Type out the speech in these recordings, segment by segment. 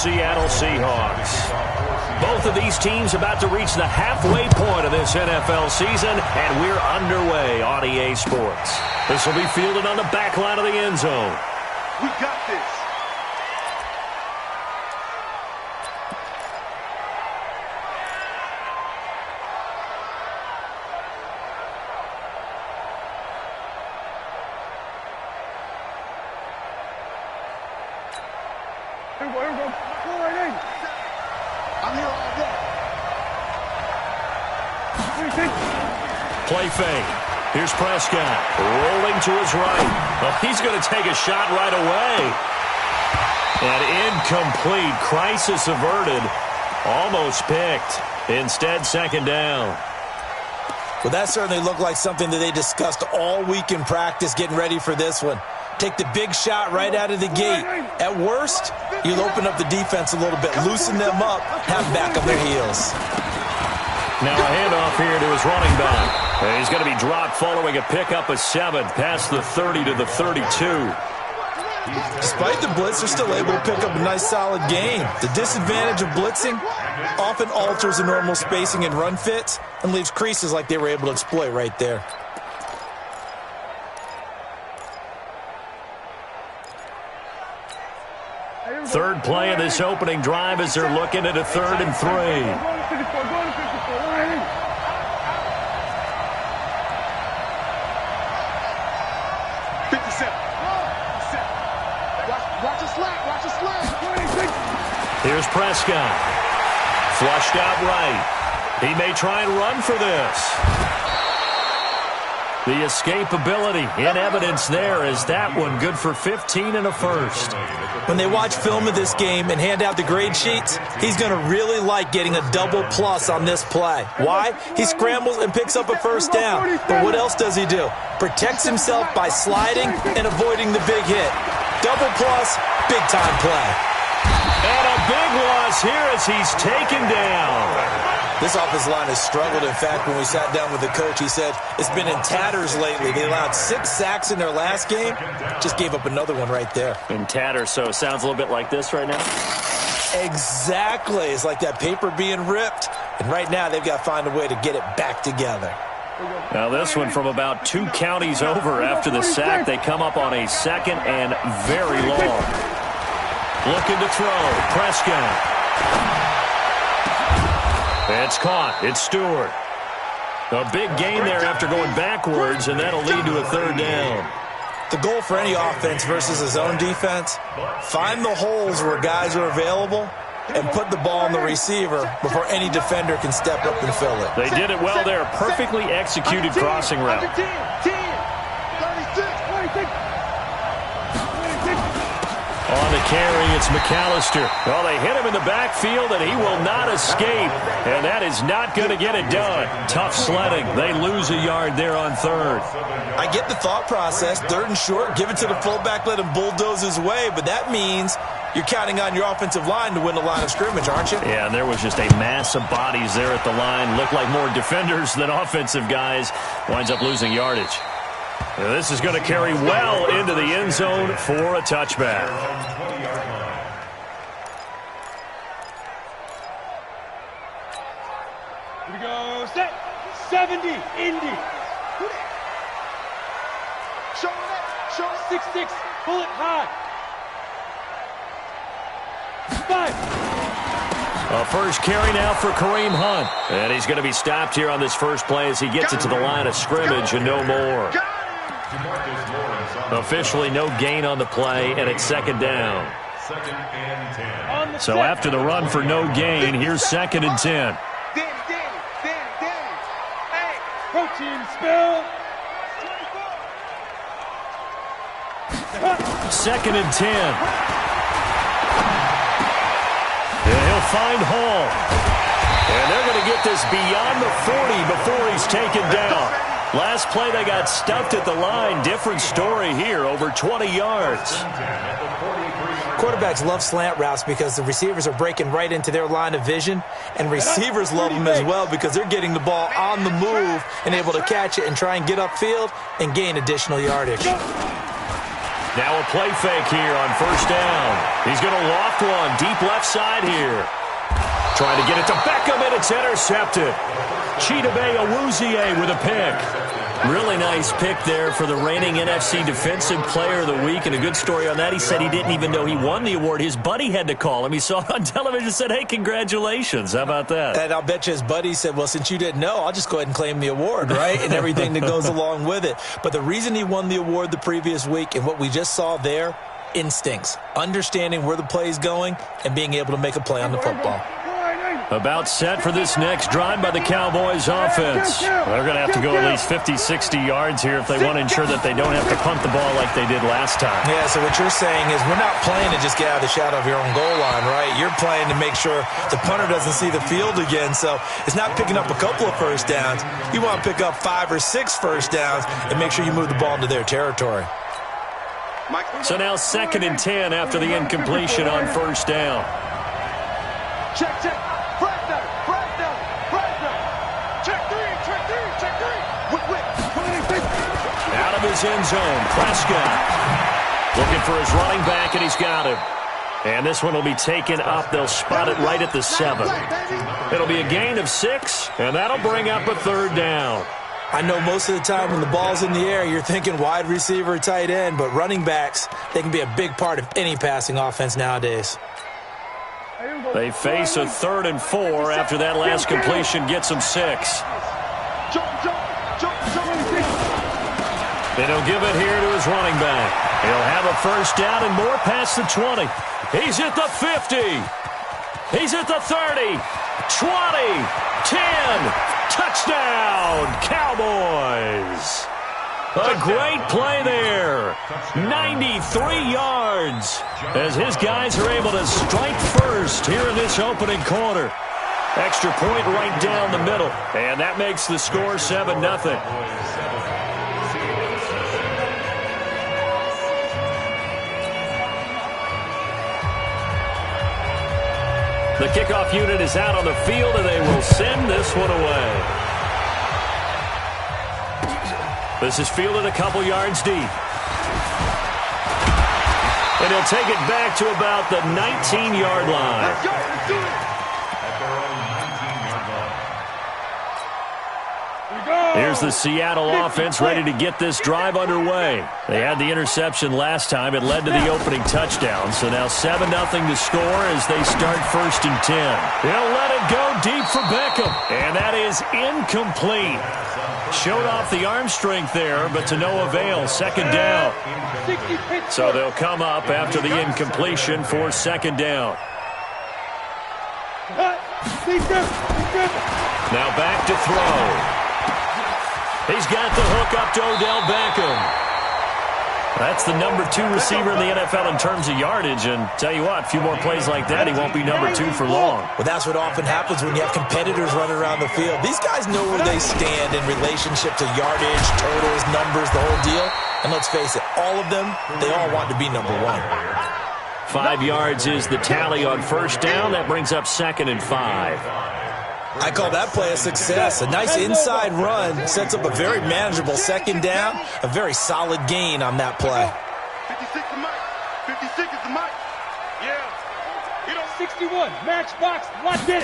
Seattle Seahawks. Both of these teams about to reach the halfway point of this NFL season, and we're underway on EA Sports. This will be fielded on the back line of the end zone. We got this. Play fake. Here's Prescott rolling to his right. Well, he's going to take a shot right away. And incomplete. Crisis averted. Almost picked. Instead, second down. Well, that certainly looked like something that they discussed all week in practice getting ready for this one. Take the big shot right out of the gate. At worst, you'll open up the defense a little bit, loosen them up, have back on their heels. Now a handoff here to his running back. And he's going to be dropped following a pickup of 7 past the 30 to the 32. Despite the blitz, they're still able to pick up a nice solid gain. The disadvantage of blitzing often alters the normal spacing and run fits and leaves creases like they were able to exploit right there. Third play of this opening drive as they're looking at a 3rd and 3. Here's Prescott. Flushed out right. He may try and run for this. The escapability in evidence there is that one good for 15 and a first. When they watch film of this game and hand out the grade sheets, he's going to really like getting a double plus on this play. Why? He scrambles and picks up a first down. But what else does he do? Protects himself by sliding and avoiding the big hit. Double plus, big time play. And a big loss here as he's taken down. This offensive line has struggled. In fact, when we sat down with the coach, he said it's been in tatters lately. They allowed 6 sacks in their last game. Just gave up another one right there. In tatters, so it sounds a little bit like this right now? Exactly. It's like that paper being ripped. And right now, they've got to find a way to get it back together. Now this one from about 2 counties over after the sack. They come up on a 2nd and very long. Looking to throw. Prescott. It's caught. It's Stewart. A big gain there after going backwards, and that'll lead to a 3rd down. The goal for any offense versus his own defense, find the holes where guys are available and put the ball on the receiver before any defender can step up and fill it. They did it well there. Perfectly executed crossing route. On the carry, it's McAllister. Well, they hit him in the backfield, and he will not escape. And that is not going to get it done. Tough sledding. They lose a yard there on 3rd. I get the thought process. 3rd and short, give it to the fullback, let him bulldoze his way. But that means you're counting on your offensive line to win the line of scrimmage, aren't you? Yeah, and there was just a mass of bodies there at the line. Looked like more defenders than offensive guys. Winds up losing yardage. Now, this is going to carry well into the end zone for a touchback. Here we go. Set. 70. Indy. Show it. Show it. 6-6. Pull it high. 5. A first carry now for Kareem Hunt. And he's going to be stopped here on this first play as he gets it to the line of scrimmage and no more. Officially no gain on the play, and it's 2nd down. So after the run for no gain, here's 2nd and 10. Protein spill. 2nd and 10. And he'll find Hall. And they're going to get this beyond the 40 before he's taken down. Last play, they got stuffed at the line. Different story here, over 20 yards. Quarterbacks love slant routes because the receivers are breaking right into their line of vision, and receivers love them as well because they're getting the ball on the move and able to catch it and try and get upfield and gain additional yardage. Now a play fake here on first down. He's going to loft one deep left side here. Trying to get it to Beckham, and it's intercepted. Chidobe Awuzie with a pick. Really nice pick there for the reigning NFC Defensive Player of the Week, and a good story on that. He said he didn't even know he won the award. His buddy had to call him. He saw it on television and said, hey, congratulations. How about that? And I'll bet you his buddy said, well, since you didn't know, I'll just go ahead and claim the award, right? And everything that goes along with it. But the reason he won the award the previous week and what we just saw there, instincts, understanding where the play is going and being able to make a play on the football. About set for this next drive by the Cowboys offense. They're going to have to go at least 50, 60 yards here if they want to ensure that they don't have to punt the ball like they did last time. Yeah, so what you're saying is we're not playing to just get out of the shadow of your own goal line, right? You're playing to make sure the punter doesn't see the field again. So it's not picking up a couple of first downs. You want to pick up 5 or 6 first downs and make sure you move the ball into their territory. So now 2nd and 10 after the incompletion on first down. Check. Out of his end zone, Prescott looking for his running back, and he's got him. And this one will be taken up. They'll spot it right at the 7. It'll be a gain of 6, and that'll bring up a 3rd down. I know most of the time when the ball's in the air, you're thinking wide receiver, tight end, but running backs, they can be a big part of any passing offense nowadays. They face a 3rd and 4 after that last completion gets them 6. And he'll give it here to his running back. He'll have a first down and more past the 20. He's at the 50. He's at the 30. 20. 10. Touchdown, Cowboys. A great play there. 93 yards as his guys are able to strike first here in this opening quarter. Extra point right down the middle. And that makes the score 7-0. The kickoff unit is out on the field, and they will send this one away. This is fielded a couple yards deep. And he'll take it back to about the 19-yard line. Let's go. Let's do it. Here's the Seattle offense ready to get this drive underway. They had the interception last time. It led to the opening touchdown. So now 7-0 to score as they start 1st and 10. He'll let it go deep for Beckham. And that is incomplete. Showed off the arm strength there, but to no avail. 2nd down. So they'll come up after the incompletion for 2nd down. Now back to throw. He's got the hook up to Odell Beckham. That's the number 2 receiver in the NFL in terms of yardage. And tell you what, a few more plays like that, he won't be number 2 for long. Well, that's what often happens when you have competitors running around the field. These guys know where they stand in relationship to yardage, totals, numbers, the whole deal. And let's face it, all of them, they all want to be number 1. 5 yards is the tally on first down. That brings up 2nd and 5. I call that play a success. A nice inside run sets up a very manageable 2nd down. A very solid gain on that play. 56 is Mike. 56 is the Mike. Yeah. You know, 61. Matchbox. Locked in.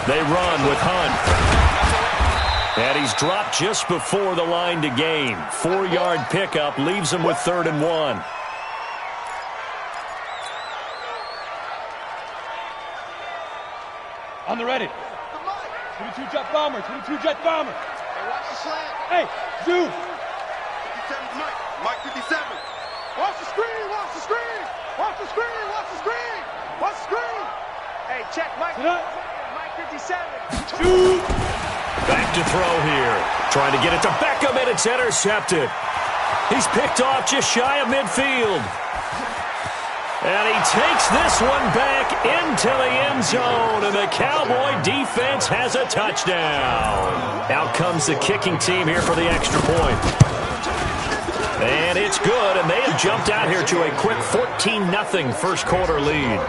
They run with Hunt. And he's dropped just before the line to gain. 4-yard pickup leaves him with 3rd and 1. On the ready. 22 jet bomber. 22 jet bomber. Hey, watch the slant. Hey, zoom. 57 is Mike. Mike 57. Watch the screen. Watch the screen. Watch the screen. Watch the screen. Watch the screen. Hey, check Mike. Mike 57. Shoot. Back to throw here. Trying to get it to Beckham, and it's intercepted. He's picked off just shy of midfield. And he takes this one back into the end zone, and the Cowboy defense has a touchdown. Out comes the kicking team here for the extra point. And it's good, and they have jumped out here to a quick 14-0 first quarter lead.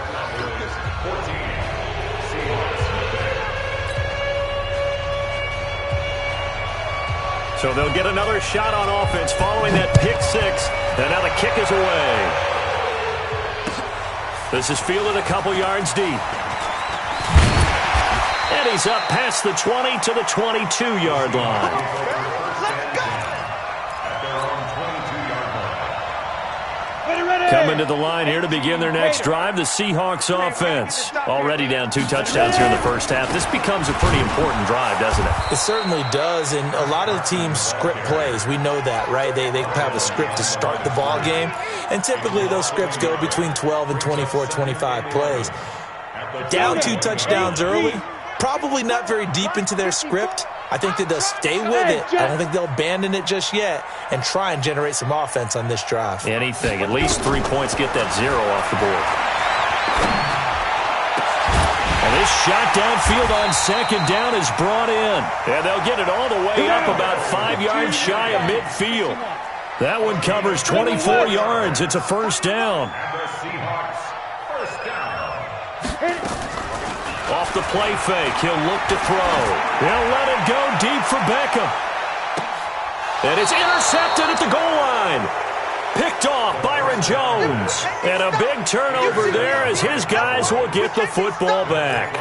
So they'll get another shot on offense following that pick six. And now the kick is away. This is fielded a couple yards deep. And he's up past the 20 to the 22-yard line. Coming to the line here to begin their next drive, the Seahawks offense. Already down 2 touchdowns here in the first half. This becomes a pretty important drive, doesn't it? It certainly does, and a lot of the teams script plays. We know that, right? They have a script to start the ball game, and typically those scripts go between 12 and 24, 25 plays. Down 2 touchdowns early, probably not very deep into their script. I think that they'll stay with it. I don't think they'll abandon it just yet and try and generate some offense on this drive. Anything. At least 3 points, get that 0 off the board. And this shot downfield on second down is brought in. And they'll get it all the way up about 5 yards shy of midfield. That one covers 24 yards. It's a first down. Off the play fake, he'll look to throw. He'll let it go deep for Beckham. And it's intercepted at the goal line. Picked off Byron Jones. And a big turnover there as his guys will get the football back.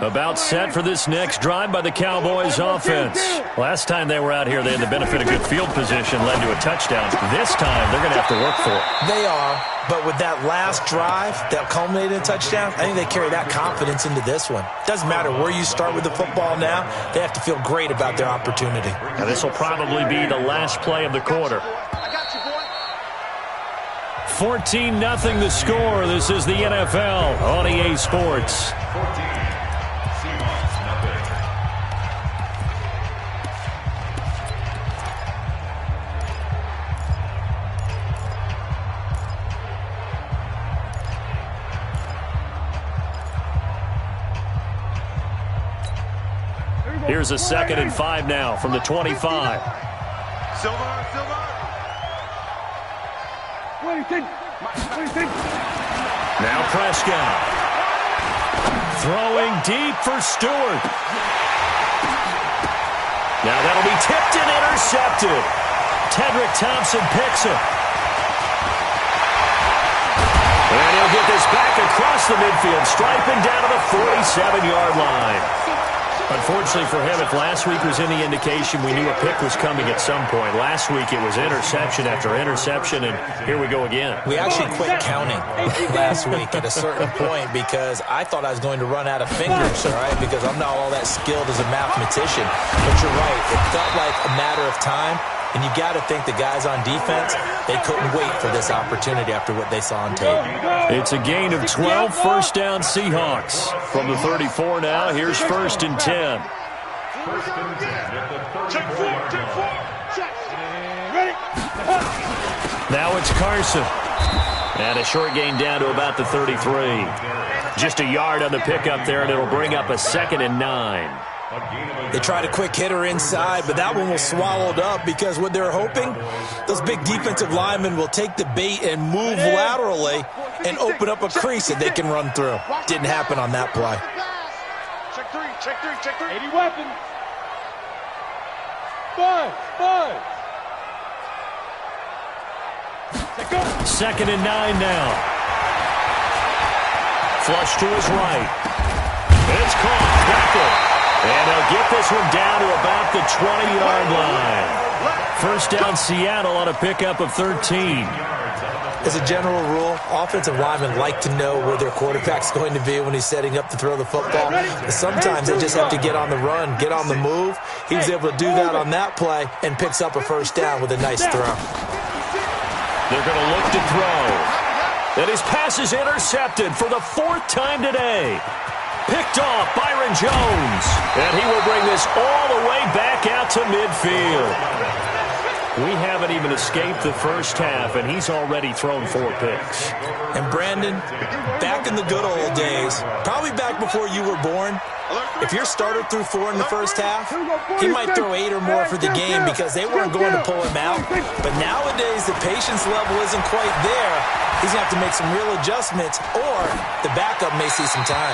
About set for this next drive by the Cowboys offense. Last time they were out here, they had the benefit of good field position, led to a touchdown. This time, they're going to have to work for it. They are, but with that last drive that culminated in a touchdown, I think they carry that confidence into this one. Doesn't matter where you start with the football now, they have to feel great about their opportunity. Now, this will probably be the last play of the quarter. 14-0 the score. This is the NFL on EA Sports. Here's a 2nd and 5 now from the 25. Silver. Now Prescott. Throwing deep for Stewart. Now that'll be tipped and intercepted. Tedrick Thompson picks it. And he'll get this back across the midfield, striping down to the 47-yard line. Unfortunately for him, if last week was any indication, we knew a pick was coming at some point. Last week it was interception after interception, and here we go again. We actually quit counting last week at a certain point because I thought I was going to run out of fingers, all right, because I'm not all that skilled as a mathematician. But you're right. It felt like a matter of time, and you got to think the guys on defense, they couldn't wait for this opportunity after what they saw on tape. It's a gain of 12, first down Seahawks. From the 34 now, here's 1st and 10. Now it's Carson. And a short gain down to about the 33. Just a yard on the pickup there, and it'll bring up a 2nd and 9. They tried a quick hitter inside, but that one was swallowed up because what they're hoping, those big defensive linemen will take the bait and move laterally and open up a crease that they can run through. Didn't happen on that play. Check three. 80 weapon. 5. 2nd and 9 now. Flush to his right. It's caught. Beckham. And they'll get this one down to about the 20-yard line. First down Seattle on a pickup of 13. As a general rule, offensive linemen like to know where their quarterback's going to be when he's setting up to throw the football. But sometimes they just have to get on the run, get on the move. He was able to do that on that play and picks up a first down with a nice throw. They're going to look to throw. And his pass is intercepted for the 4th time today. Picked off Byron Jones. And he will bring this all the way back out to midfield. We haven't even escaped the first half, and he's already thrown 4 picks. And Brandon, back in the good old days, probably back before you were born, if your starter threw 4 in the first half, he might throw 8 or more for the game because they weren't going to pull him out. But nowadays, the patience level isn't quite there. He's going to have to make some real adjustments, or the backup may see some time.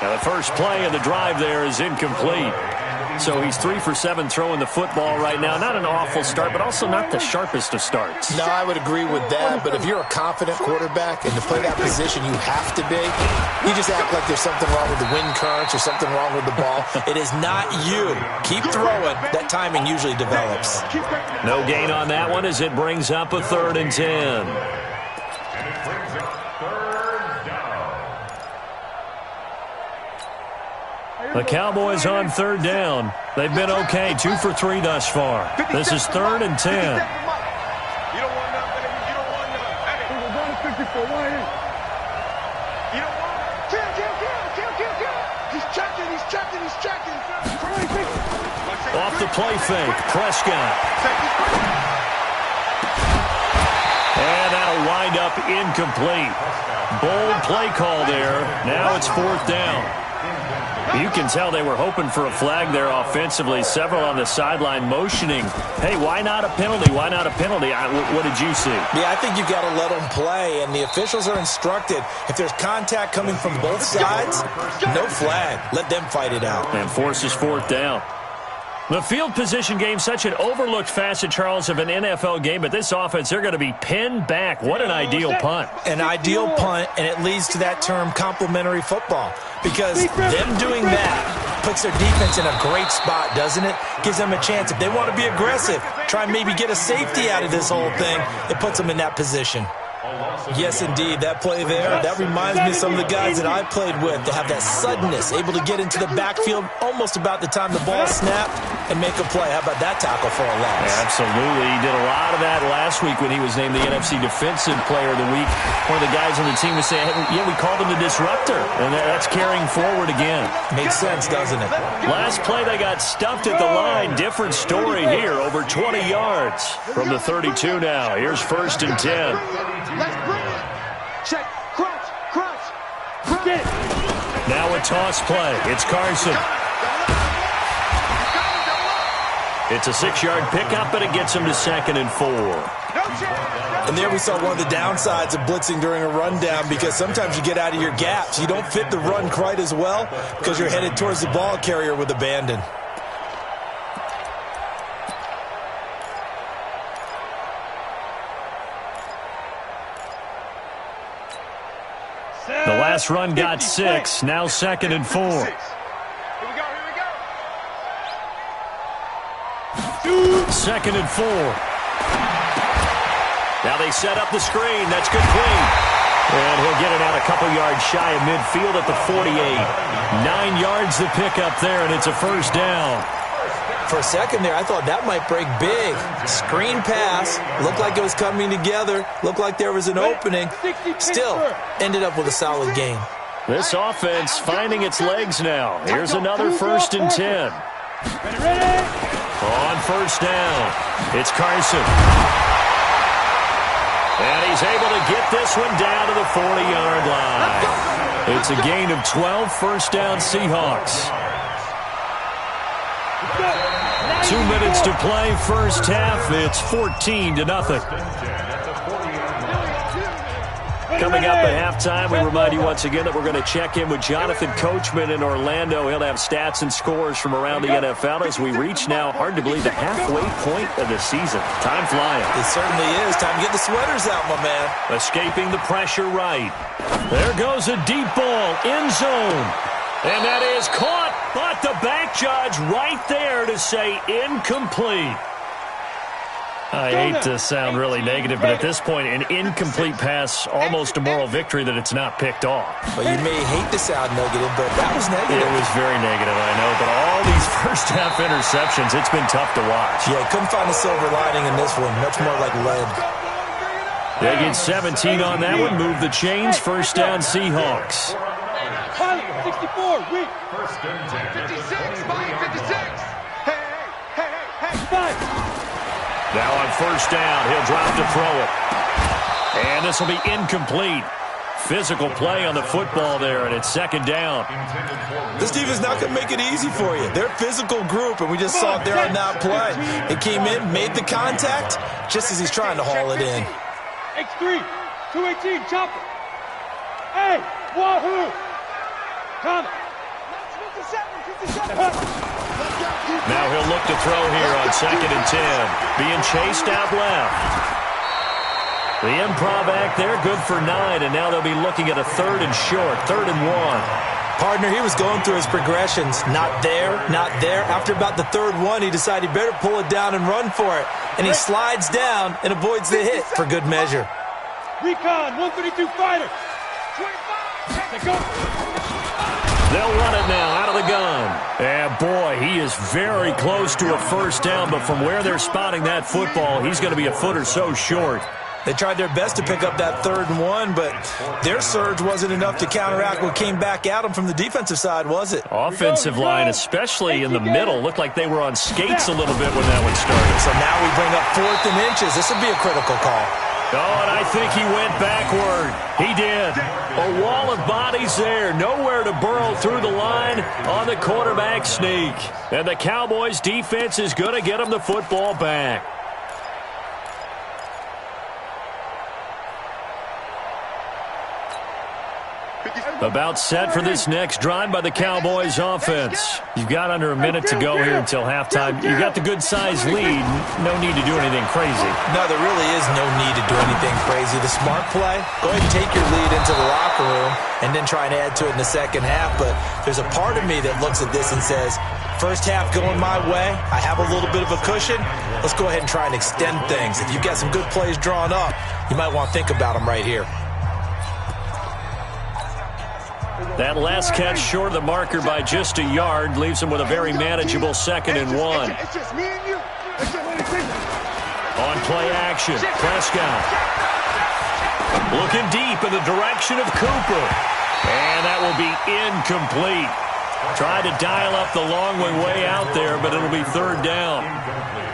Now, the first play of the drive there is incomplete. So he's 3 for 7 throwing the football right now. Not an awful start, but also not the sharpest of starts. No, I would agree with that. But if you're a confident quarterback and to play that position you have to be, you just act like there's something wrong with the wind currents or something wrong with the ball. It is not you. Keep throwing. That timing usually develops. No gain on that one as it brings up a 3rd and 10. The Cowboys on 3rd down. They've been okay, 2 for 3 thus far. This is 3rd and 10. You don't want none, baby. You don't want none. Hey. We're going to 54. Why here? You don't want none. Kill. He's checking. Off the play fake, Prescott. And that'll wind up incomplete. Bold play call there. Now it's 4th down. You can tell they were hoping for a flag there offensively. Several on the sideline motioning. Hey, why not a penalty? Why not a penalty? What did you see? Yeah, I think you got to let them play, and the officials are instructed. If there's contact coming from both sides, no flag. Let them fight it out. And forces 4th down. The field position game, such an overlooked facet, Charles, of an NFL game, but this offense, they're going to be pinned back. What an ideal punt. An ideal punt, and it leads to that term complementary football, because them doing that puts their defense in a great spot, doesn't it? Gives them a chance. If they want to be aggressive, try and maybe get a safety out of this whole thing, it puts them in that position. Yes, indeed. That play there, that reminds me of some of the guys that I played with that have that suddenness, able to get into the backfield almost about the time the ball snapped and make a play. How about that tackle for a loss? Yeah, absolutely. He did a lot of that last week when he was named the NFC Defensive Player of the Week. One of the guys on the team was saying, hey, yeah, we called him the disruptor, and that's carrying forward again. Makes sense, doesn't it? Last play, they got stuffed at the line. Different story here, over 20 yards from the 32 now. Here's 1st and 10. Let's bring it. Check. Crouch. Now a toss play. It's Carson. It's a 6-yard pickup, but it gets him to 2nd and 4. And there we saw one of the downsides of blitzing during a rundown, because sometimes you get out of your gaps. You don't fit the run quite as well because you're headed towards the ball carrier with abandon. The last run got 6. Now 2nd and 4. Here we go. 2nd and 4. Now they set up the screen. That's complete. And he'll get it out a couple yards shy of midfield at the 48. 9 yards to pick up there, and it's a 1st down. For a second there, I thought that might break big. Screen pass. Looked like it was coming together. Looked like there was an opening. Still, ended up with a solid gain. This offense finding its legs now. Here's another 1st and 10. Ready? On 1st down, it's Carson. And he's able to get this one down to the 40-yard line. It's a gain of 12, 1st down Seahawks. 2 minutes to play, first half. It's 14-0. Coming up at halftime, we remind you once again that we're going to check in with Jonathan Coachman in Orlando. He'll have stats and scores from around the NFL as we reach now, hard to believe, the halfway point of the season. Time flying. It certainly is. Time to get the sweaters out, my man. Escaping the pressure right. There goes a deep ball, end zone. And that is caught, but the back judge right there to say incomplete. I hate to sound really negative, but at this point, an incomplete pass, almost a moral victory that it's not picked off. Well, you may hate to sound negative, but that was negative. It was very negative, I know, but all these first-half interceptions, it's been tough to watch. Yeah, couldn't find a silver lining in this one. Much more like lead. They get 17 on that one, move the chains, 1st down Seahawks. 64, weak. 56, 56. Hey. 5. Now on 1st down, he'll drop to throw it. And this will be incomplete. Physical play on the football there, and it's 2nd down. This defense not going to make it easy for you. They're a physical group, and we just saw it there on that play. It came in, made the contact, just as he's trying to haul it in. X3, 218, chopper. Hey, wahoo. Thomas, Now he'll look to throw here on 2nd and 10. Being chased out left. The improv act there, good for 9, and now they'll be looking at a 3rd and short, 3rd and 1. Partner, he was going through his progressions. Not there, not there. After about the 3rd one, he decided he better pull it down and run for it. And he slides down and avoids the hit for good measure. Recon, 132 fighter. 25. Go. They'll run it now out of the gun. And boy, he is very close to a first down, but from where they're spotting that football, he's going to be a foot or so short. They tried their best to pick up that 3rd and 1, but their surge wasn't enough to counteract what came back at them from the defensive side, was it? Offensive line, especially in the middle, looked like they were on skates a little bit when that one started. So now we bring up 4th and inches. This would be a critical call. Oh, and I think he went backward. He did. A wall of bodies there. Nowhere to burrow through the line on the quarterback sneak. And the Cowboys' defense is going to get him the football back. About set for this next drive by the Cowboys offense. You've got under a minute to go here until halftime. You've got the good-sized lead. No need to do anything crazy. No, there really is no need to do anything crazy. The smart play, go ahead and take your lead into the locker room and then try and add to it in the second half. But there's a part of me that looks at this and says, first half going my way, I have a little bit of a cushion. Let's go ahead and try and extend things. If you've got some good plays drawn up, you might want to think about them right here. That last catch short of the marker by just a yard leaves him with a very manageable 2nd and 1. It's just me and you. On play action, Prescott. Looking deep in the direction of Cooper. And that will be incomplete. Tried to dial up the long way out there, but it'll be 3rd down.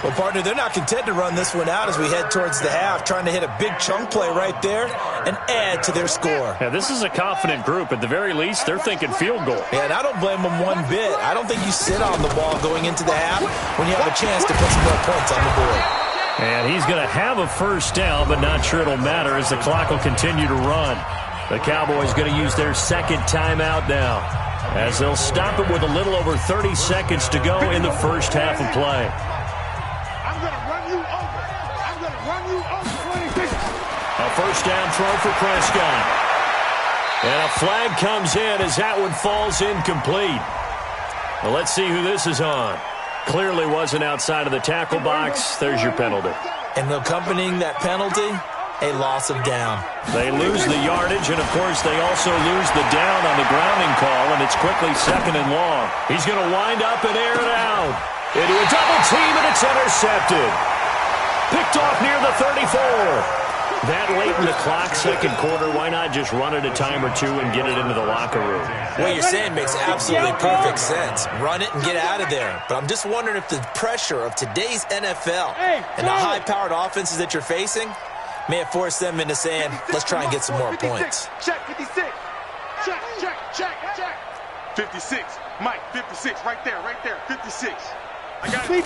Well, partner, they're not content to run this one out as we head towards the half, trying to hit a big chunk play right there and add to their score. Yeah, this is a confident group. At the very least, they're thinking field goal. Yeah, and I don't blame them one bit. I don't think you sit on the ball going into the half when you have a chance to put some more points on the board. And he's going to have a first down, but not sure it'll matter as the clock will continue to run. The Cowboys going to use their 2nd timeout now, as they'll stop it with a little over 30 seconds to go in the first half of play. I'm going to run you over. I'm going to run you over. A first down throw for Prescott. And a flag comes in as that one falls incomplete. Well, let's see who this is on. Clearly wasn't outside of the tackle box. There's your penalty. And accompanying that penalty, a loss of down. They lose the yardage, and, of course, they also lose the down on the grounding call, and it's quickly 2nd and long. He's going to wind up and air it out. Into a double team, and it's intercepted. Picked off near the 34. That late in the clock, 2nd quarter, why not just run it a time or two and get it into the locker room? What you're saying makes absolutely perfect sense. Run it and get out of there. But I'm just wondering if the pressure of today's NFL and the high-powered offenses that you're facing may have forced them into saying, let's try and get some more points. Check, 56. Check. 56. Mike, 56. Right there. 56. I got it.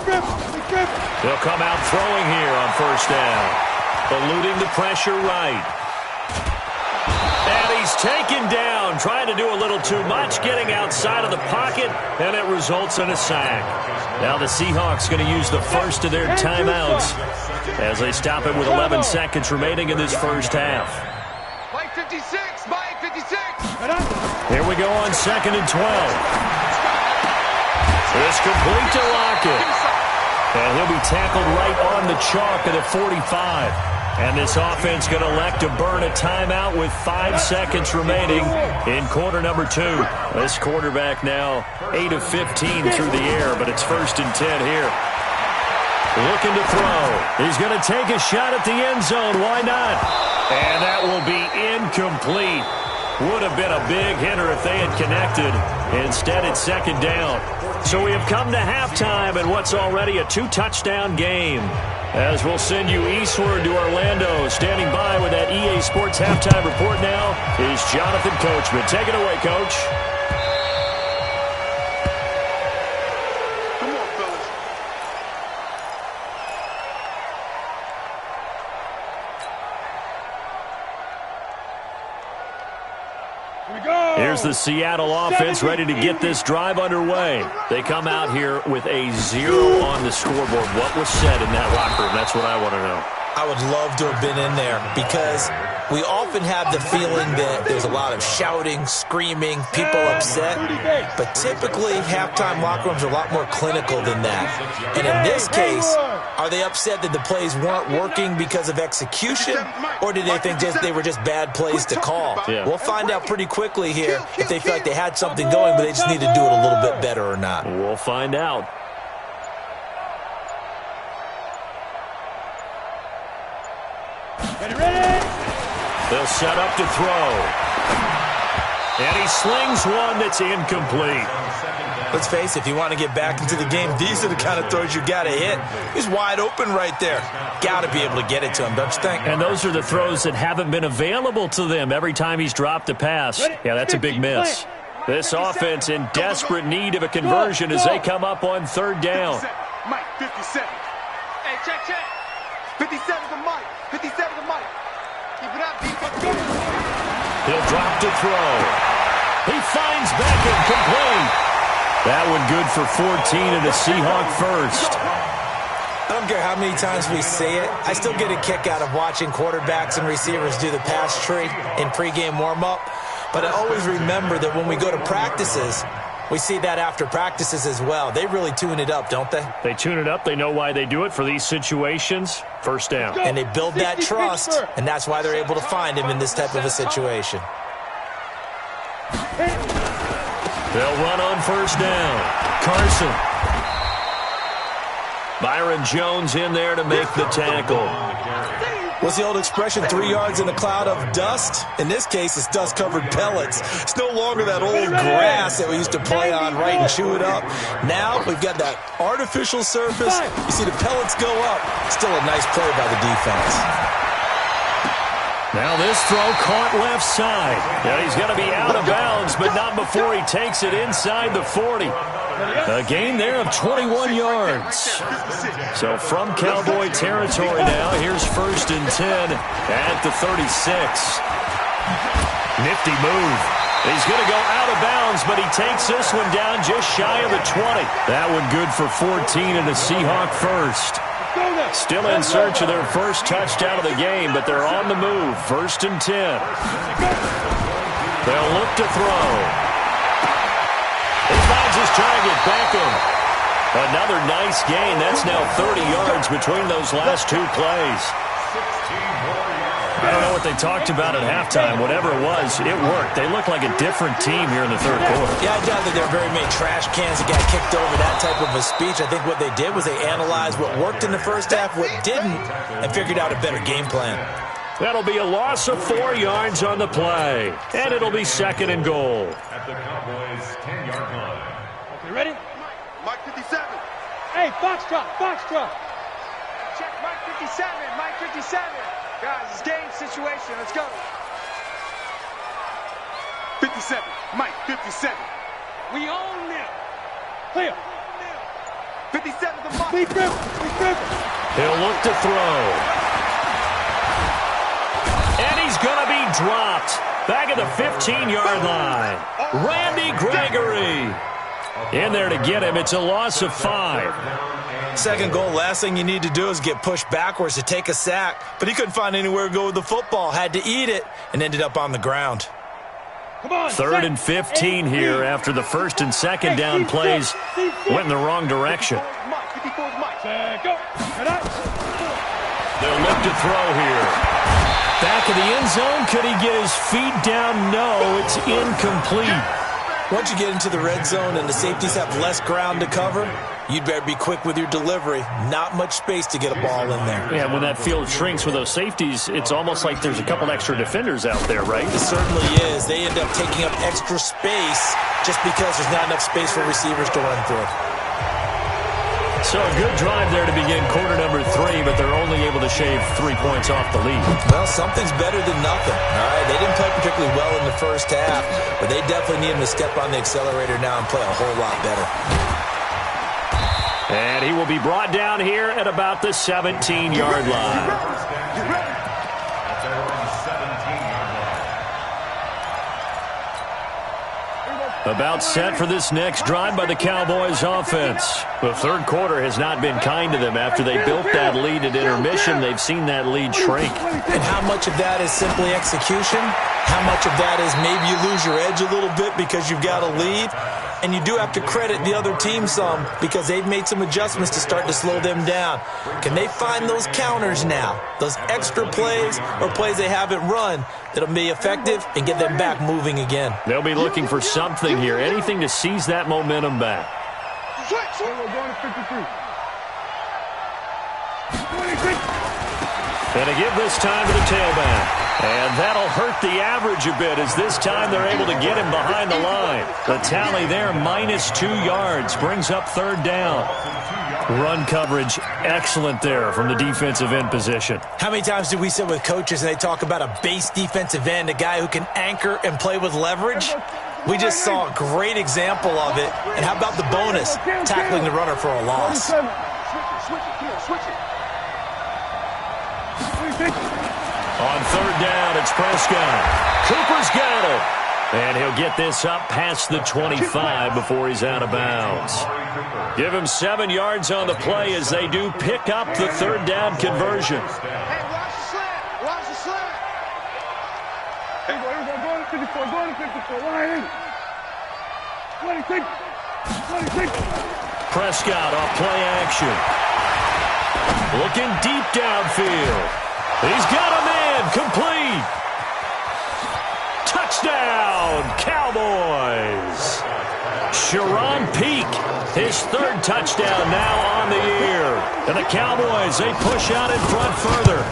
They'll come out throwing here on first down. Eluding the pressure right. And he's taken down, trying to do a little too much, getting outside of the pocket, and it results in a sack. Now the Seahawks going to use the first of their timeouts as they stop it with 11 seconds remaining in this first half. Mike 56. Mike 56. Here we go on 2nd and 12. It's complete to Lockett. And he'll be tackled right on the chalk at the 45. And this offense going to elect to burn a timeout with 5 seconds remaining in quarter number 2. This quarterback now 8 of 15 through the air, but it's 1st and 10 here. Looking to throw. He's going to take a shot at the end zone. Why not? And that will be incomplete. Would have been a big hitter if they had connected. Instead, it's 2nd down. So we have come to halftime in what's already a 2-touchdown game. As we'll send you eastward to Orlando. Standing by with that EA Sports halftime report now is Jonathan Coachman. Take it away, Coach. Come on, fellas. Here we go. Here Here's the Seattle offense ready to get this drive underway. They come out here with a 0 on the scoreboard. What was said in that locker room? That's what I want to know. I would love to have been in there because we often have the feeling that there's a lot of shouting, screaming, people upset. But typically, halftime locker rooms are a lot more clinical than that. And in this case, are they upset that the plays weren't working because of execution? Or did they think they were just bad plays to call? Yeah. We'll find out pretty quickly here if they feel like they had something going, but they just need to do it a little bit better or not. We'll find out. They'll set up to throw. And he slings one that's incomplete. Let's face it, if you want to get back into the game, these are the kind of throws you got to hit. He's wide open right there. Got to be able to get it to him, don't you think? And those are the throws that haven't been available to them every time he's dropped a pass. Yeah, that's a big miss. This offense in desperate need of a conversion as they come up on third down. Mike, 57. Hey, check. 57 to Mike. 57 to Mike. Keep it up, defense. He'll drop to throw. He finds Beckham, complete. That one good for 14 and a Seahawk first. I don't care how many times we say it. I still get a kick out of watching quarterbacks and receivers do the pass tree in pregame warm-up. But I always remember that when we go to practices, we see that after practices as well. They really tune it up, don't they? They tune it up. They know why they do it for these situations. First down. And they build that trust, and that's why they're able to find him in this type of a situation. They'll run on first down. Carson. Byron Jones in there to make the tackle. What's the old expression, 3 yards in a cloud of dust? In this case, it's dust-covered pellets. It's no longer that old grass that we used to play on, right, and chew it up. Now we've got that artificial surface. You see the pellets go up. Still a nice play by the defense. Now this throw caught left side. Now he's going to be out of bounds, but not before he takes it inside the 40. A gain there of 21 yards. So from Cowboy territory now, here's 1st and 10 at the 36. Nifty move. He's going to go out of bounds, but he takes this one down just shy of the 20. That one good for 14 and a Seahawk first. Still in search of their first touchdown of the game, but they're on the move. 1st and 10. They'll look to throw. He finds his target, Beckham. Another nice gain. That's now 30 yards between those last two plays. I don't know what they talked about at halftime. Whatever it was, it worked. They look like a different team here in the third quarter. Yeah, I doubt that there are very many trash cans that got kicked over that type of a speech. I think what they did was they analyzed what worked in the first half, what didn't, and figured out a better game plan. That'll be a loss of 4 yards on the play. And it'll be 2nd and goal. At the Cowboys' 10-yard line. Okay, ready? Mike, 57. Hey, Foxtrot. Check Mike 57. Mike 57. Guys, it's game situation. Let's go. 57. Mike, 57. We own them. Clear. 57 to Mike. Lead driven. He'll look to throw. And he's going to be dropped. Back at the 15-yard line. Randy Gregory. In there to get him. It's a loss of 5. Second goal, last thing you need to do is get pushed backwards to take a sack. But he couldn't find anywhere to go with the football. Had to eat it and ended up on the ground. Come on. 3rd and 15 here after the 1st and 2nd down plays went in the wrong direction. Go. They'll look to throw here. Back of the end zone. Could he get his feet down? No, it's incomplete. Once you get into the red zone and the safeties have less ground to cover, you'd better be quick with your delivery. Not much space to get a ball in there. Yeah, when that field shrinks with those safeties, it's almost like there's a couple extra defenders out there, right? It certainly is. They end up taking up extra space just because there's not enough space for receivers to run through. So a good drive there to begin quarter number 3, but they're only able to shave 3 points off the lead. Well, something's better than nothing. All right, they didn't play particularly well in the first half, but they definitely need him to step on the accelerator now and play a whole lot better. And he will be brought down here at about the 17-yard line. About set for this next drive by the Cowboys offense. The third quarter has not been kind to them. After they built that lead at intermission, they've seen that lead shrink. And how much of that is simply execution? How much of that is maybe you lose your edge a little bit because you've got a lead? And you do have to credit the other team some because they've made some adjustments to start to slow them down. Can they find those counters now, those extra plays or plays they haven't run that'll be effective and get them back moving again? They'll be looking for something here, anything to seize that momentum back. And a give this time to the tailback. And that'll hurt the average a bit as this time they're able to get him behind the line. The tally there, -2 yards, brings up third down. Run coverage, excellent there from the defensive end position. How many times do we sit with coaches and they talk about a base defensive end, a guy who can anchor and play with leverage? We just saw a great example of it. And how about the bonus, tackling the runner for a loss? On third down, it's Prescott. Cooper's got it. And he'll get this up past the 25 before he's out of bounds. Give him 7 yards on the play as they do pick up the third down conversion. Hey, watch the slant. Watch the slant. Hey, go to 54. Go to 54. Line 26. Prescott off play action. Looking deep downfield. He's got a man complete. Touchdown, Cowboys. Sharon Peak, his third touchdown now on the year. And the Cowboys, they push out in front further.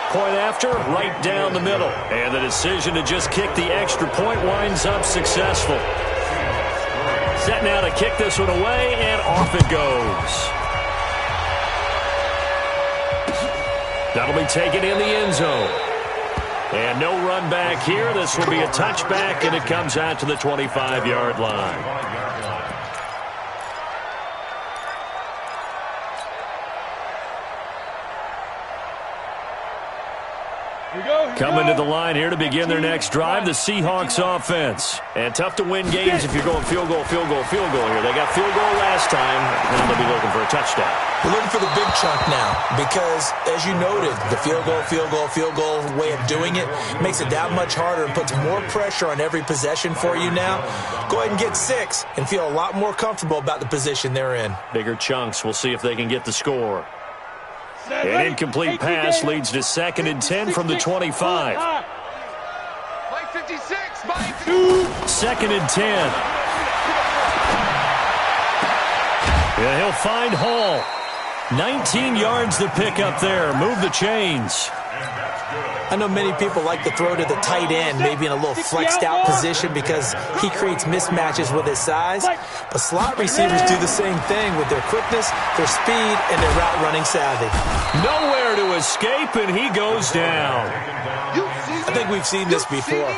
Point after, right down the middle. And the decision to just kick the extra point winds up successful. Set now to kick this one away, and off it goes. That'll be taken in the end zone. And no run back here. This will be a touchback, and it comes out to the 25-yard line. Coming to the line here to begin their next drive, the Seahawks offense. And tough to win games if you're going field goal here. They got field goal last time. Now they'll be looking for a touchdown. We're looking for the big chunk now because, as you noted, the field goal way of doing it makes it that much harder and puts more pressure on every possession for you now. Go ahead and get 6 and feel a lot more comfortable about the position they're in. Bigger chunks. We'll see if they can get the score. An incomplete pass leads to 2nd and 10 from the 25. Mike 56, Mike. 2nd and 10. Yeah, he'll find Hall. 19 yards to pick up there. Move the chains. I know many people like to throw to the tight end, maybe in a little flexed out position because he creates mismatches with his size. But slot receivers do the same thing with their quickness, their speed, and their route running savvy. Nowhere to escape, and he goes down. I think we've seen this before.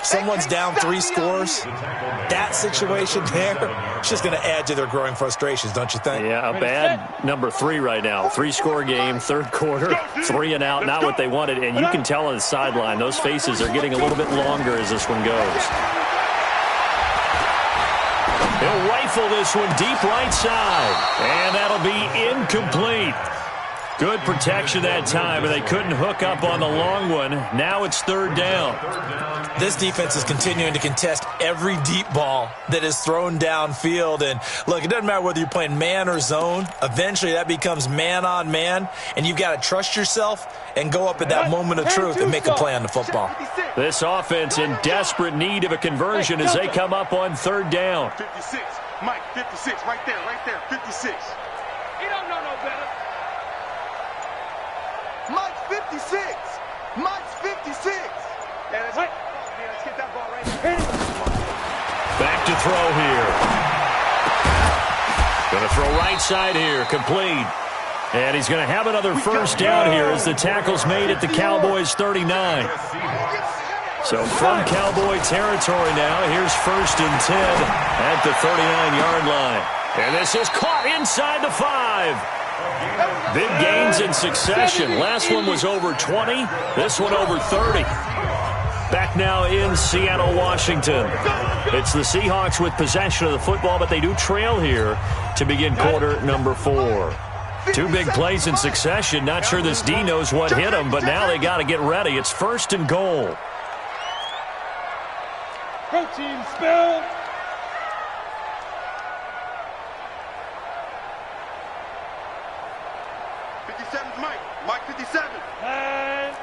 Someone's down 3 scores. That situation there, it's just going to add to their growing frustrations, don't you think? Yeah, a bad number 3 right now. 3-score game, third quarter, 3 and out, not what they wanted. And you can tell on the sideline, those faces are getting a little bit longer as this one goes. He'll rifle this one deep right side. And that'll be incomplete. Good protection that time, and they couldn't hook up on the long one. Now it's third down. This defense is continuing to contest every deep ball that is thrown downfield. And, look, it doesn't matter whether you're playing man or zone. Eventually that becomes man on man, and you've got to trust yourself and go up at that moment of truth and make a play on the football. This offense in desperate need of a conversion as they come up on third down. 56, Mike, 56, right there, 56. He don't know no better. Mike's 56. Mike's 56. Yeah, let's get that ball right there. Back to throw here. Going to throw right side here, complete. And he's going to have another first down here as the tackle's made at the Cowboys 39. So from Cowboy territory now, here's 1st and 10 at the 39-yard line. And this is caught inside the 5. Big gains in succession. Last one was over 20. This one over 30. Back now in Seattle, Washington. It's the Seahawks with possession of the football, but they do trail here to begin quarter number 4. 2 big plays in succession. Not sure this D knows what hit him, but now they got to get ready. It's 1st and goal. Protein spill. Mike 57. And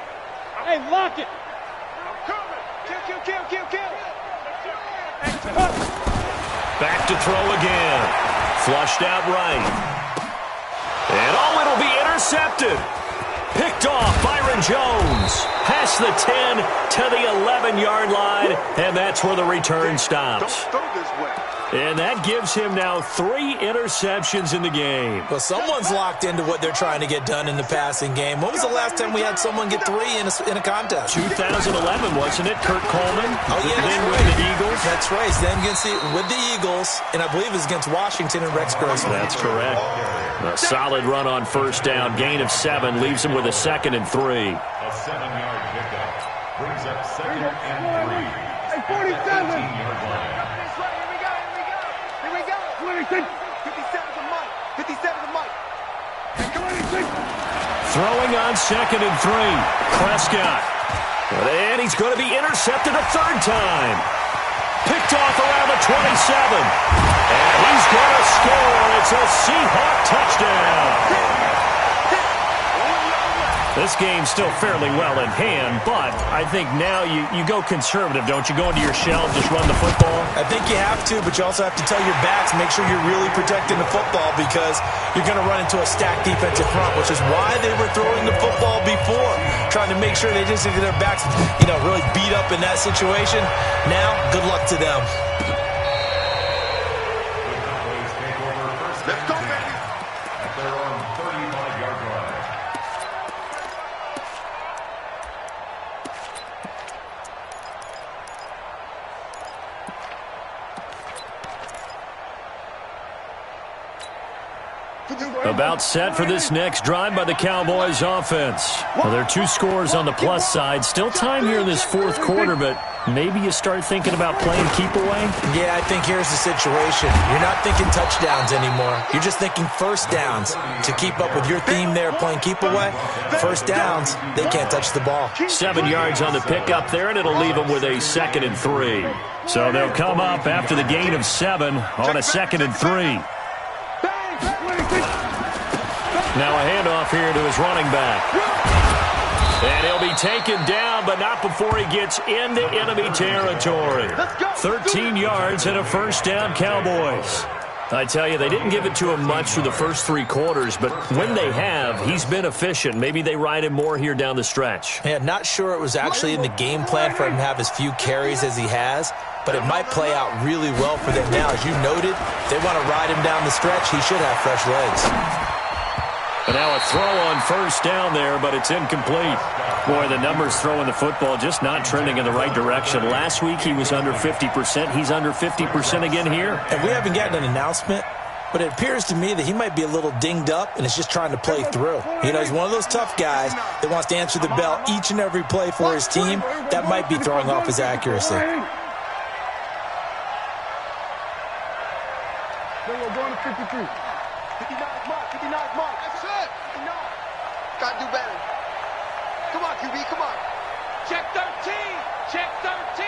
hey, lock it. I'm coming. Kill. Back to throw again. Flushed out right. And it'll be intercepted. Picked off Byron Jones. Past the 10 to the 11-yard line, and that's where the return stops. Don't throw this way. And that gives him now 3 interceptions in the game. Well, someone's locked into what they're trying to get done in the passing game. When was the last time we had someone get 3 in a contest? 2011, wasn't it? Kurt Coleman? Oh, yeah, then right. with the Eagles. That's right. Then with the Eagles, and I believe it was against Washington and Rex Grossman. That's correct. A solid run on 1st down. Gain of 7 leaves him with a 2nd and 3. A 7-yard pickup brings up 2nd and 3. Hey, 47. 18-yard line. Here we go. 26. 57's a Mike. 57's a Mike. 26. Throwing on 2nd and 3. Prescott. And he's going to be intercepted a 3rd time. Picked off around the 27. And he's going to score. It's a Seahawk touchdown. This game's still fairly well in hand, but I think now you go conservative, don't you? Go into your shell and just run the football? I think you have to, but you also have to tell your backs, make sure you're really protecting the football because you're going to run into a stacked defensive front, which is why they were throwing the football before, trying to make sure they just get their backs, really beat up in that situation. Now, good luck to them. Let's go, baby. At their own 35-yard line. About set for this next drive by the Cowboys offense. Well, there are 2 scores on the plus side. Still time here in this 4th quarter, but maybe you start thinking about playing keep away? Yeah, I think here's the situation. You're not thinking touchdowns anymore. You're just thinking 1st downs. To keep up with your theme there, playing keep away, 1st downs, they can't touch the ball. 7 yards on the pickup there, and it'll leave them with a 2nd and 3. So they'll come up after the gain of 7 on a 2nd and 3. Now a handoff here to his running back. And he'll be taken down, but not before he gets into enemy territory. 13 yards and a 1st down, Cowboys. I tell you, they didn't give it to him much through the first 3 quarters, but when they have, he's been efficient. Maybe they ride him more here down the stretch. Yeah, not sure it was actually in the game plan for him to have as few carries as he has, but it might play out really well for them now. As you noted, they want to ride him down the stretch. He should have fresh legs. And now a throw on 1st down there, but it's incomplete. Boy, the numbers throwing the football just not trending in the right direction. Last week he was under 50%. He's under 50% again here. And we haven't gotten an announcement, but it appears to me that he might be a little dinged up and is just trying to play through. He's one of those tough guys that wants to answer the bell each and every play for his team. That might be throwing off his accuracy. We're going to 53. 59's Mike. 59's Mike. That's it. 59. Gotta do better. Come on, QB. Come on. Check 13. Check 13.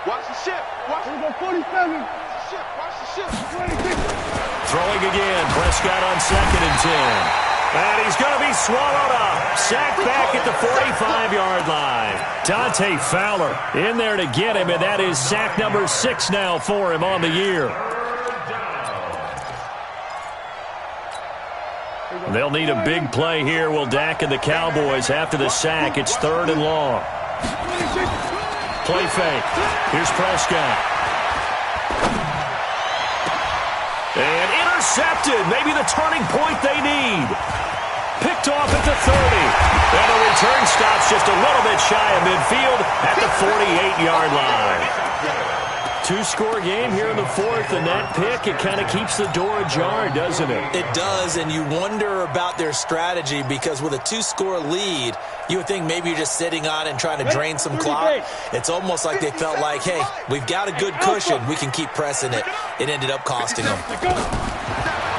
Watch the ship. Watch Here we go, 47. the ship. Watch the ship. 26. Throwing again. Prescott on 2nd and 10. And he's going to be swallowed up. Sacked back at the 45-yard line. Dante Fowler in there to get him, and that is sack number 6 now for him on the year. They'll need a big play here. Will Dak and the Cowboys after the sack. It's 3rd and long. Play fake. Here's Prescott. And intercepted. Maybe the turning point they need. Picked off at the 30. And the return stops just a little bit shy of midfield at the 48-yard line. Two-score game here in the fourth, and that pick, it kind of keeps the door ajar, doesn't it? It does, and you wonder about their strategy because with a two-score lead, you would think maybe you're just sitting on and trying to drain some clock. It's almost like they felt like, hey, we've got a good cushion. We can keep pressing it. It ended up costing them.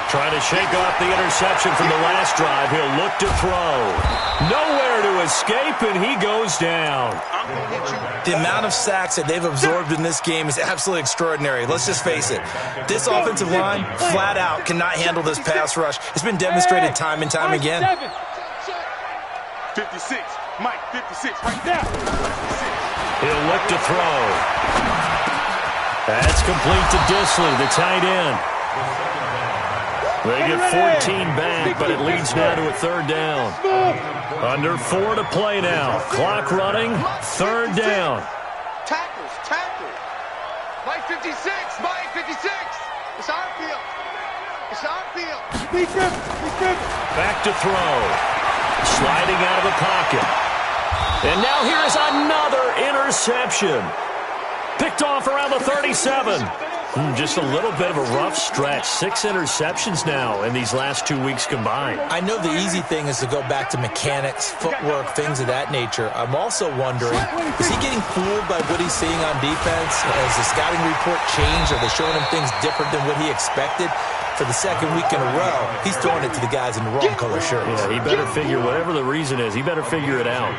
Trying to shake off the interception from the last drive. He'll look to throw. Nowhere to escape, and he goes down. The amount of sacks that they've absorbed in this game is absolutely extraordinary. Let's just face it. This offensive line, flat out, cannot handle this pass rush. It's been demonstrated time and time again. 56. Mike, 56, right there. He'll look to throw. That's complete to Disley, the tight end. They get 14 back, but it leads now to a third down. Under 4 to play now. Clock running, third down. Tackles. Mike 56, Mike 56. It's our field. Back to throw. Sliding out of the pocket. And now here is another interception. Picked off around the 37. Just a little bit of a rough stretch. 6 interceptions now in these last 2 weeks combined. I know the easy thing is to go back to mechanics, footwork, things of that nature. I'm also wondering, is he getting fooled by what he's seeing on defense? Has the scouting report changed? Are they showing him things different than what he expected? For the second week in a row, he's throwing it to the guys in the wrong color shirts. Yeah, he better figure, whatever the reason is, he better figure it out.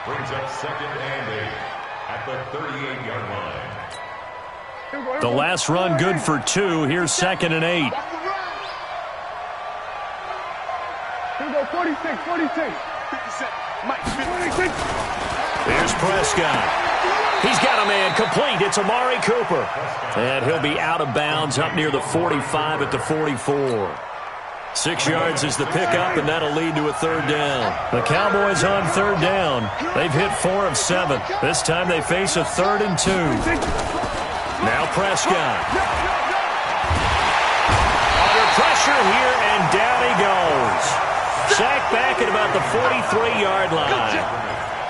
Brings up 2nd and 8 at the 38-yard line. The last run good for 2. Here's 2nd and 8. Here we go, 46. 57. Mike, 56. Here's Prescott. He's got a man complete. It's Amari Cooper. And he'll be out of bounds up near the 45 at the 44. 6 yards is the pickup, and that'll lead to a third down. The Cowboys on third down. They've hit 4 of 7. This time they face a 3rd and 2. Now Prescott. Under pressure here, and down he goes. Sacked back at about the 43-yard line.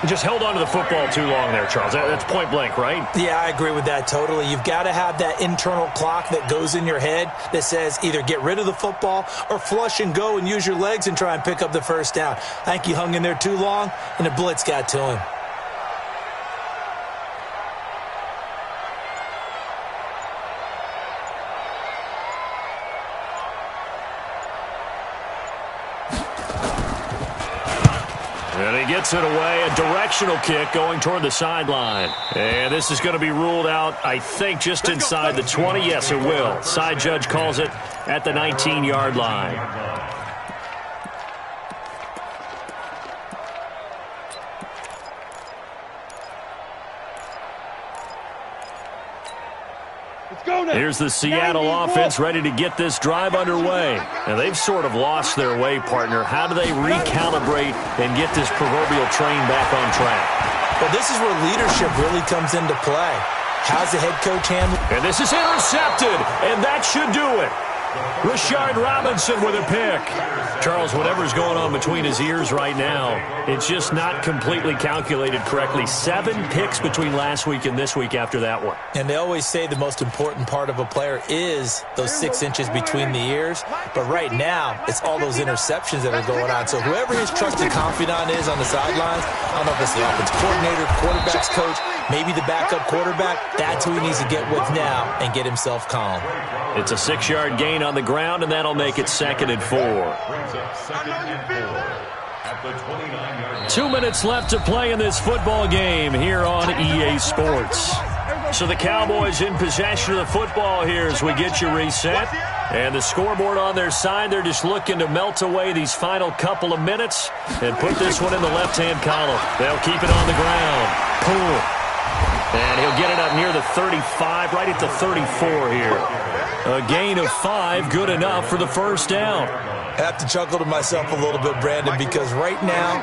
He just held on to the football too long there, Charles. That's point blank, right? Yeah, I agree with that totally. You've got to have that internal clock that goes in your head that says either get rid of the football or flush and go and use your legs and try and pick up the first down. I think he hung in there too long, and the blitz got to him. And he gets it away, a directional kick going toward the sideline. And this is going to be ruled out, I think, just inside the 20. Yes, it will. Side judge calls it at the 19-yard line. Here's the Seattle offense ready to get this drive underway. And they've sort of lost their way, partner. How do they recalibrate and get this proverbial train back on track? Well, this is where leadership really comes into play. How's the head coach handle? And this is intercepted, and that should do it. Rashard Robinson with a pick. Charles, whatever's going on between his ears right now, it's just not completely calculated correctly. 7 picks between last week and this week after that one. And they always say the most important part of a player is those 6 inches between the ears. But right now, it's all those interceptions that are going on. So whoever his trusted confidant is on the sidelines, I don't know if it's the offensive coordinator, quarterback's coach, maybe the backup quarterback, that's who he needs to get with now and get himself calm. It's a 6-yard gain on the ground, and that'll make it 2nd and 4. 2 minutes left to play in this football game here on EA Sports. So the Cowboys in possession of the football here as we get you reset. And the scoreboard on their side, they're just looking to melt away these final couple of minutes and put this one in the left-hand column. They'll keep it on the ground. Poole. And he'll get it up near the 35, right at the 34 here. A gain of 5, good enough for the first down. I have to chuckle to myself a little bit, Brandon, because right now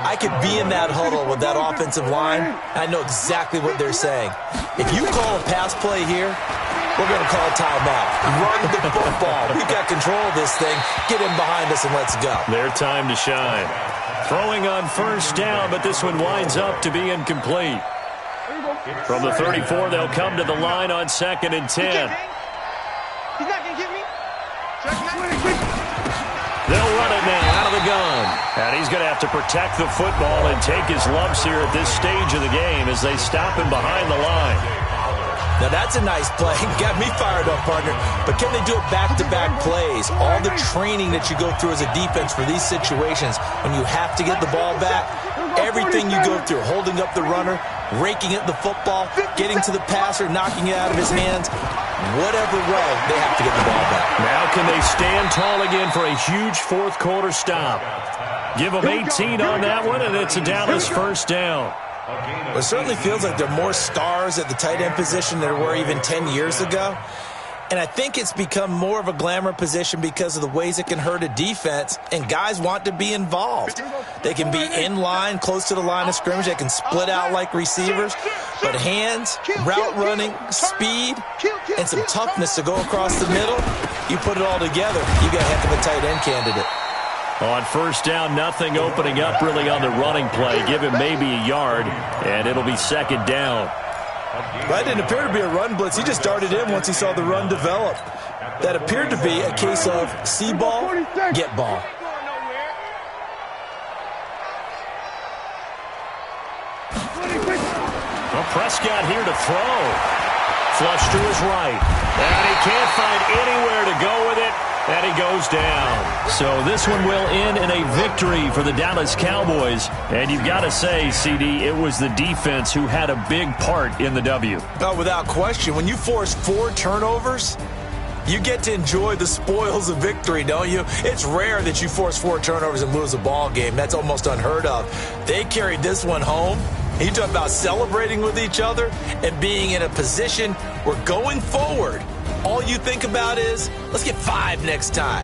I could be in that huddle with that offensive line. I know exactly what they're saying. If you call a pass play here, we're going to call a timeout. Run the football. We've got control of this thing. Get in behind us and let's go. Their time to shine. Throwing on first down, but this one winds up to be incomplete. From the 34, they'll come to the line on 2nd and 10. He's not going to get me. They'll run it now out of the gun. And he's going to have to protect the football and take his lumps here at this stage of the game as they stop him behind the line. Now, that's a nice play. Got me fired up, partner. But can they do it back-to-back plays? All the training that you go through as a defense for these situations, when you have to get the ball back, everything you go through, holding up the runner, raking at the football, getting to the passer, knocking it out of his hands, whatever way, they have to get the ball back. Now can they stand tall again for a huge fourth-quarter stop? Give them 18 on that one, and it's a Dallas first down. Well, it certainly feels like there are more stars at the tight end position than there were even 10 years ago. And I think it's become more of a glamour position because of the ways it can hurt a defense, and guys want to be involved. They can be in line, close to the line of scrimmage. They can split out like receivers. But hands, route running, speed, and some toughness to go across the middle, you put it all together, you got a heck of a tight end candidate. On first down, nothing opening up really on the running play. Give him maybe a yard, and it'll be 2nd down. That didn't appear to be a run blitz. He just darted in once he saw the run develop. That appeared to be a case of see ball, get ball. Well, Prescott here to throw. Flush to his right. And he can't find anywhere to go with it. And he goes down. So this one will end in a victory for the Dallas Cowboys. And you've got to say, CD, it was the defense who had a big part in the W. Oh, without question. When you force 4 turnovers, you get to enjoy the spoils of victory, don't you? It's rare that you force 4 turnovers and lose a ball game. That's almost unheard of. They carried this one home. You talk about celebrating with each other and being in a position where going forward, all you think about is, let's get 5 next time.